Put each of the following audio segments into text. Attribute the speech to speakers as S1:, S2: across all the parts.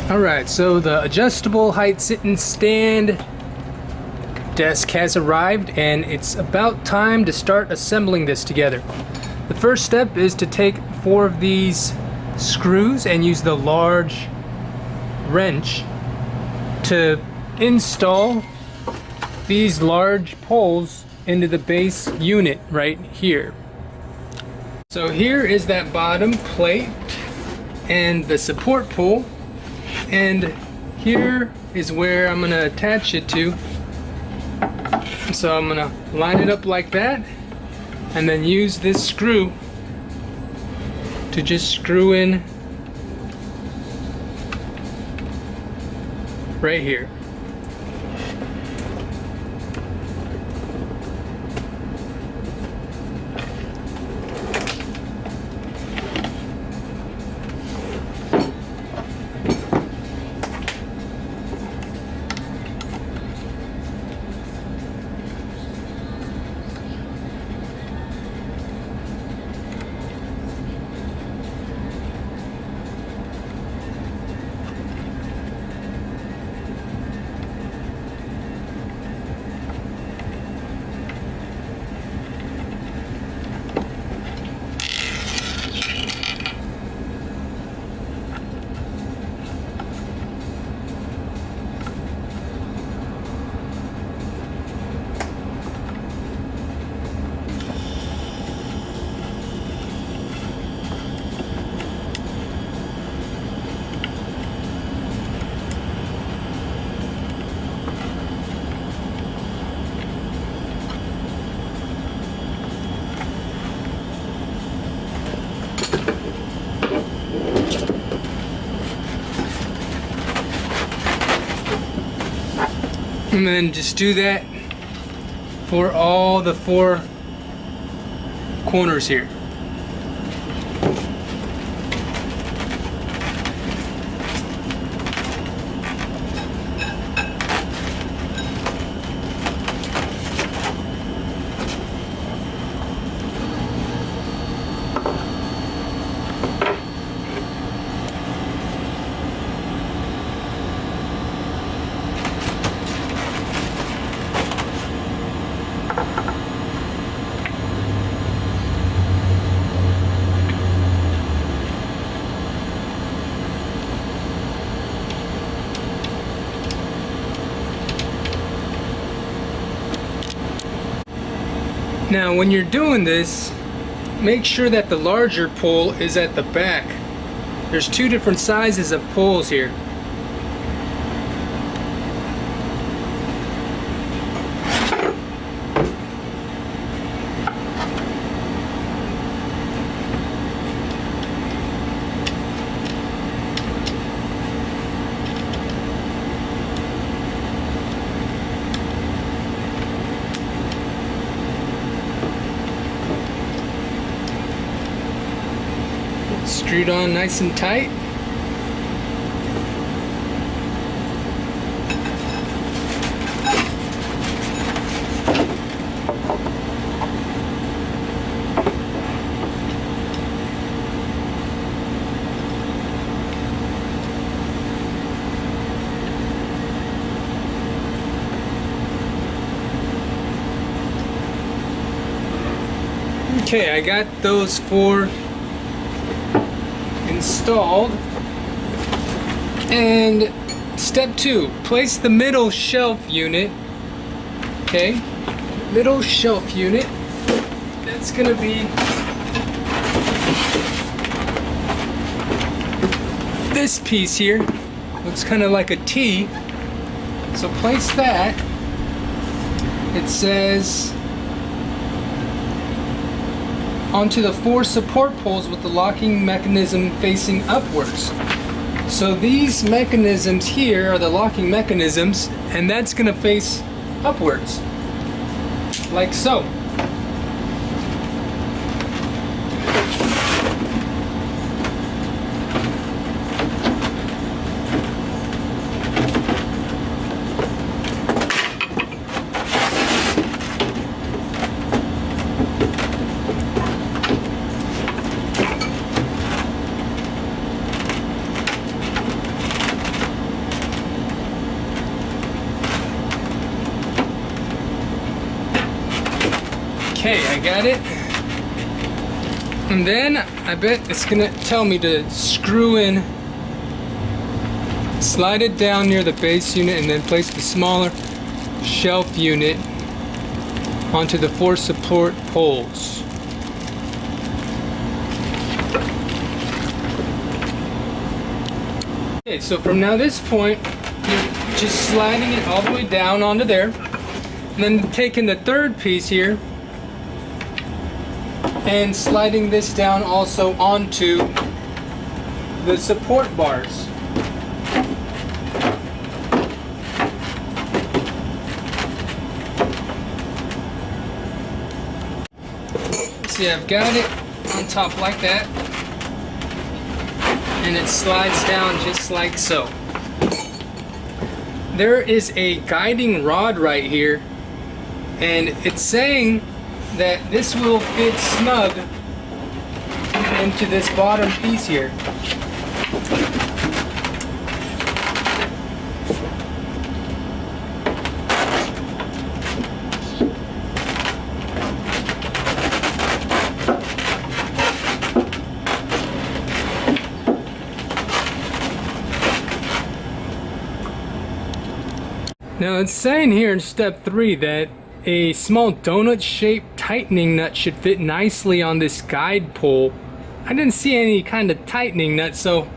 S1: Alright, so the adjustable height sit and stand desk has arrived, and it's about time to start assembling this together. The first step is to take 4 of these screws and use the large wrench to install these large poles into the base unit right here. So here is that bottom plate and the support pole, and here is where I'm going to attach it to. So I'm going to line it up like that and then use this screw to just screw in right here. And then just do that for all the 4 corners here. Now when you're doing this, make sure that the larger pole is at the back. There's 2 different sizes of poles here. Screwed on nice and tight. Okay, I got those 4 installed. And step 2, place the middle shelf unit. Okay, middle shelf unit. That's gonna be this piece here. Looks kind of like a T. So place that. It says onto the 4 support poles with the locking mechanism facing upwards. So these mechanisms here are the locking mechanisms, and that's going to face upwards, like so. Okay, I got it. And then I bet it's gonna tell me to screw in, slide it down near the base unit, and then place the smaller shelf unit onto the 4 support poles. Okay, so from now this point, you're just sliding it all the way down onto there, and then taking the third piece here and sliding this down also onto the support bars. See, I've got it on top like that, and it slides down just like so. There is a guiding rod right here, and it's saying that this will fit snug into this bottom piece here. Now it's saying here in step 3 that a small donut-shaped tightening nut should fit nicely on this guide pole. I didn't see any kind of tightening nut, so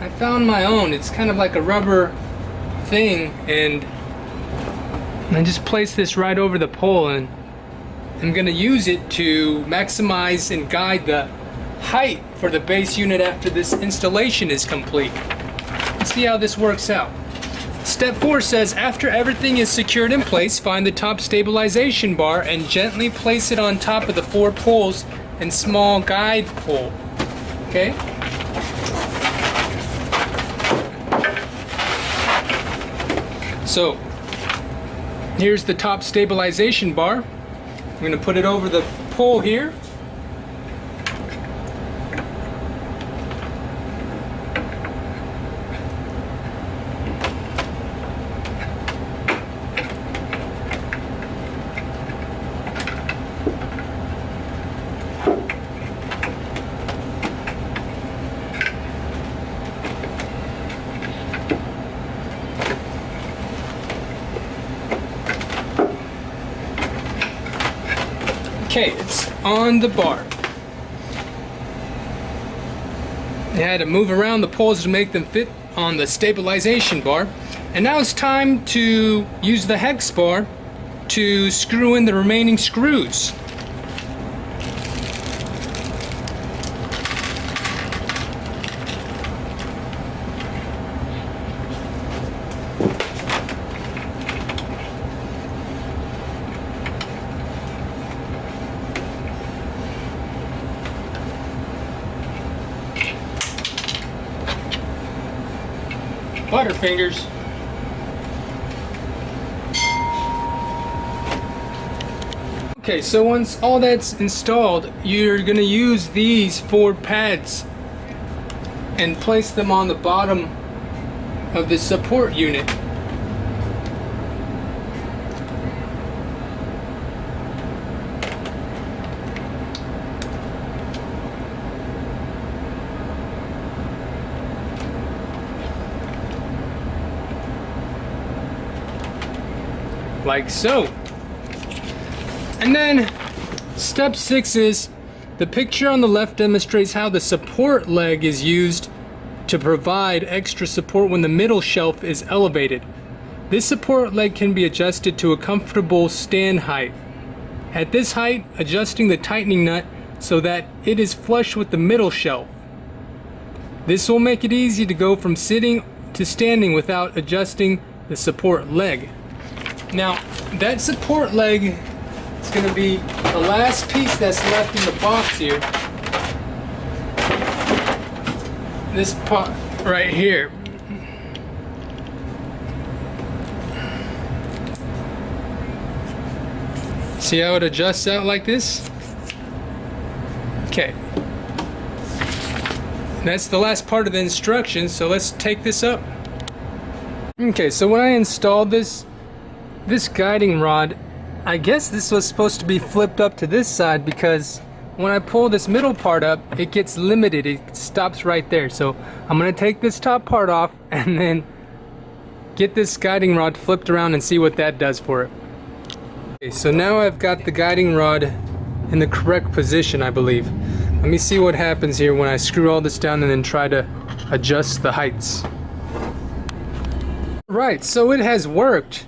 S1: I found my own. It's kind of like a rubber thing, and I just placed this right over the pole, and I'm gonna use it to maximize and guide the height for the base unit after this installation is complete. Let's see how this works out. Step 4 says, after everything is secured in place, find the top stabilization bar and gently place it on top of the 4 poles and small guide pole. Okay? So, here's the top stabilization bar. I'm going to put it over the pole here. Okay, it's on the bar. I had to move around the poles to make them fit on the stabilization bar. And now it's time to use the hex bar to screw in the remaining screws. Butterfingers. Okay, so once all that's installed, you're going to use these 4 pads and place them on the bottom of the support unit. Like so. And then step 6 is the picture on the left demonstrates how the support leg is used to provide extra support when the middle shelf is elevated. This support leg can be adjusted to a comfortable stand height. At this height, adjusting the tightening nut so that it is flush with the middle shelf. This will make it easy to go from sitting to standing without adjusting the support leg. Now, that support leg is going to be the last piece that's left in the box here. This part right here. See how it adjusts out like this? Okay. That's the last part of the instructions, so let's take this up. Okay, so when I installed this guiding rod I guess this was supposed to be flipped up to this side because when I pull this middle part up, it gets limited. It stops right there. So I'm gonna take this top part off and then get this guiding rod flipped around and see what that does for it. Okay, so now I've got the guiding rod in the correct position, I believe. Let me see what happens here when I screw all this down and then try to adjust the heights. Right, so it has worked.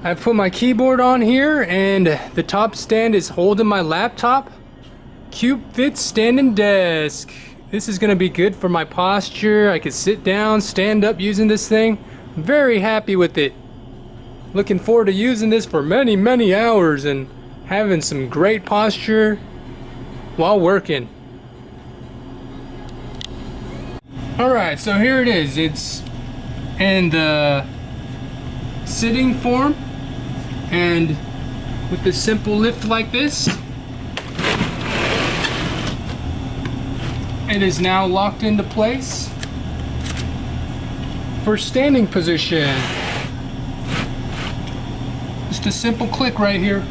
S1: I put my keyboard on here and the top stand is holding my laptop. CubeFit standing desk. This is gonna be good for my posture. I can sit down, stand up using this thing. Very happy with it. Looking forward to using this for many, many hours and having some great posture while working. Alright, so here it is. It's in the sitting form. And with a simple lift like this, it is now locked into place for standing position. Just a simple click right here,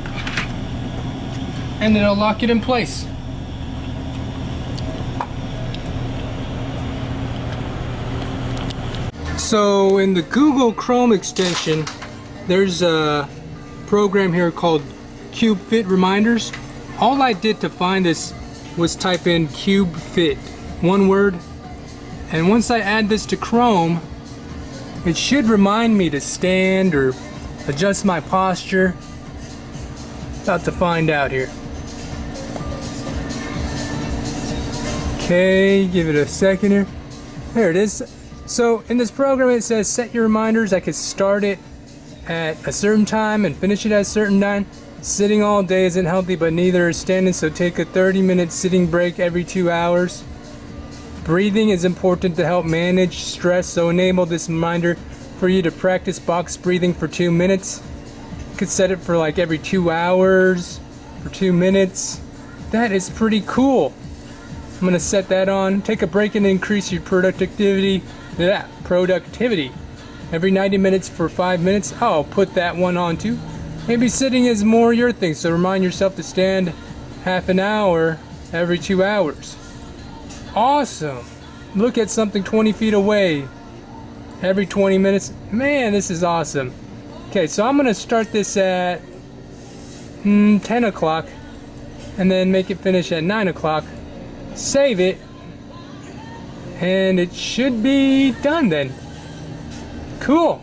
S1: and then it'll lock it in place. So in the Google Chrome extension, there's a program here called CubeFit Reminders. All I did to find this was type in CubeFit, one word, and once I add this to Chrome, it should remind me to stand or adjust my posture. About to find out here. Okay, give it a second here. There it is. So in this program it says set your reminders. I could start it at a certain time and finish it at a certain time. Sitting all day isn't healthy, but neither is standing, so take a 30-minute sitting break every 2 hours. Breathing is important to help manage stress, so enable this reminder for you to practice box breathing for 2 minutes. You could set it for like every 2 hours, for 2 minutes. That is pretty cool. I'm gonna set that on. Take a break and increase your productivity. Every 90 minutes for 5 minutes. I'll put that one on too. Maybe sitting is more your thing, so remind yourself to stand half an hour every 2 hours. Awesome. Look at something 20 feet away every 20 minutes. Man, this is awesome. Okay, so I'm gonna start this at 10 o'clock and then make it finish at 9 o'clock. Save it, and it should be done then. Cool.